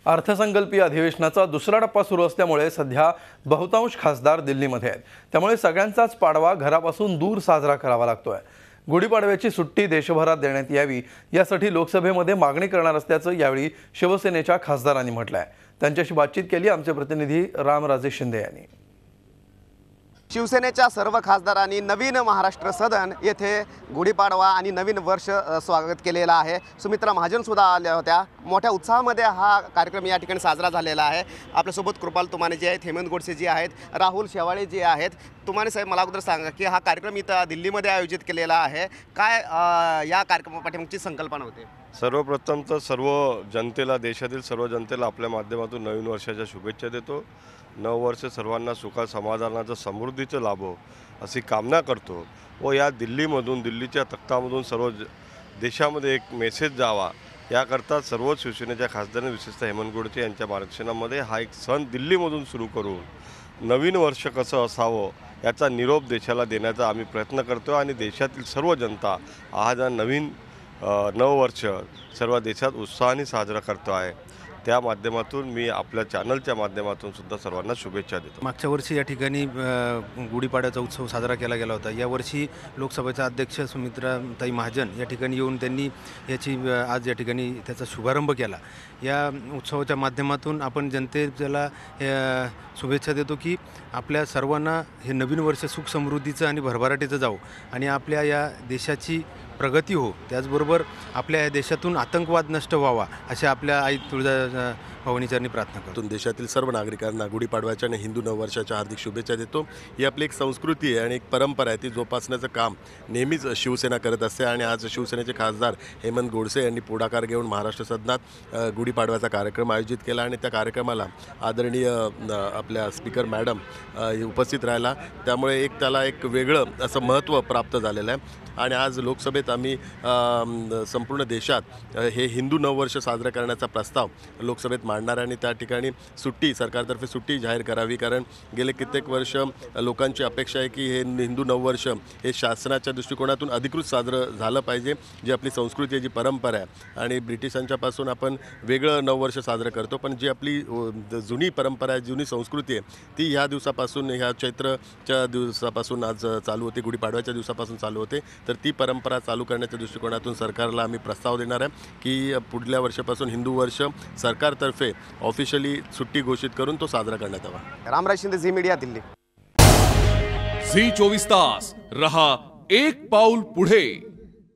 अर्थसंकल्पीय अधिवेशनाचा दुसरा टप्पा सुरू असल्यामुळे सध्या बहुतांश खासदार दिल्लीमध्ये आहेत। त्यामुळे सगळ्यांचाच पाडवा घरापासून दूर साजरा करावा लागतोय। गुढीपाडव्याची सुट्टी देशभरात देण्यात यावी यासाठी लोकसभेमध्ये मागणी करणार असल्याचं यावेळी शिवसेनेच्या खासदारांनी म्हटलंय। त्यांच्याशी बातचीत केली आमचे प्रतिनिधी रामराजे शिंदे यांनी। शिवसेनेच्या सर्व खासदारांनी नवीन महाराष्ट्र सदन येथे गुढीपाडवा आणि नवीन वर्ष स्वागत केलेला आहे। सुमित्रा महाजन सुद्धा आल्या होत्या। मोठ्या उत्साहामध्ये हा कार्यक्रम या ठिकाणी साजरा झालेला आहे। आपल्यासोबत कृपाल तुमाने जे आहेत, हेमंत गोडसे जे आहेत, राहुल शेवाळे जे आहेत। तुमाने साहेब, मला अगोदर सांगा की हा कार्यक्रम इथं दिल्लीमध्ये आयोजित केलेला आहे, काय या कार्यक्रमापाठीमागची संकल्पना होती? सर्वप्रथम तर सर्व जनतेला, देशातील सर्व जनतेला आपल्या माध्यमातून नवीन वर्षाच्या शुभेच्छा देतो। नववर्ष सर्वांना सुख समाधानाचं समृद्धीचं लाभो अशी कामना करतो व या दिल्लीमधून, दिल्लीच्या तख्तामधून सर्व देशामध्ये एक मेसेज जावा याकरता सर्व शिवसेनेच्या खासदारांनी, विशेषतः हेमंत गोडसे यांच्या मार्गदर्शनामध्ये हा एक सण दिल्लीमधून सुरू करून नवीन वर्ष कसं असावं याचा निरोप देशाला देण्याचा आम्ही प्रयत्न करतो आणि देशातील सर्व जनता आज नवीन नववर्ष सर्व देशात उत्साहाने साजरा करतो आहे। त्या माध्यमातून मी आपल्या चॅनलच्या माध्यमातून सुद्धा सर्वांना शुभेच्छा देतो। मागच्या वर्षी या ठिकाणी गुढीपाडव्याचा उत्सव साजरा केला गेला होता। यावर्षी लोकसभेचा अध्यक्ष सुमित्राताई महाजन या ठिकाणी येऊन त्यांनी याची आज या ठिकाणी त्याचा शुभारंभ केला। या उत्सवाच्या माध्यमातून आपण जनतेला शुभेच्छा देतो की आपल्या सर्वांना हे नवीन वर्ष सुख समृद्धीचं आणि भरभराटीचं जावो आणि आपल्या या देशाची प्रगती हो। त्याचबरोबर आपल्या या देशातून आतंकवाद नष्ट व्हावा अशी आपल्या आई तुळजा भवानीचरणी प्रार्थना करतो। देशातील सर्व नागरिकांना गुढीपाडव्याच्या आणि हिंदू नववर्षाच्या हार्दिक शुभेच्छा देतो। ही आपली एक संस्कृती आहे आणि एक परंपरा आहे, ती जोपासण्याचं काम नेहमीच शिवसेना करत असते आणि आज शिवसेनेचे खासदार हेमंत गोडसे यांनी पुढाकार घेऊन महाराष्ट्र सदनात गुढीपाडव्याचा कार्यक्रम आयोजित केला आणि त्या कार्यक्रमाला आदरणीय आपल्या स्पीकर मॅडम उपस्थित राहिला। त्यामुळे त्याला एक वेगळं असं महत्त्व प्राप्त झालेलं आहे आणि आज लोकसभेत आम्ही संपूर्ण देशात हे हिंदू नववर्ष साजरा करण्याचा प्रस्ताव लोकसभेत मांडणार आणि त्या ठिकाणी सुट्टी, सरकारतर्फे सुट्टी जाहीर करावी, कारण गेले कित्येक वर्ष लोकांची अपेक्षा आहे की हे हिंदू नववर्ष हे शासनाच्या दृष्टिकोनातून अधिकृत साजरं झालं पाहिजे, जी आपली संस्कृती आहे, जी परंपरा आहे। आणि ब्रिटिशांच्यापासून आपण वेगळं नववर्ष साजरं करतो, पण जी आपली जुनी परंपरा आहे, जुनी संस्कृती आहे, ती ह्या दिवसापासून, ह्या चैत्रच्या दिवसापासून आज चालू होते, गुढीपाडव्याच्या दिवसापासून चालू होते। तर ती परंपरा चालू करण्याच्या दृष्टिकोनातून सरकारला आम्ही प्रस्ताव देणार आहे की पुढल्या वर्षापासून हिंदू वर्ष सरकारतर्फे ऑफिशियली सुट्टी घोषित करून तो साजरा करण्यात यावा। रामराज शिंदे, झी मीडिया, दिल्ली। झी 24 तास रहा एक पाऊल पुढे।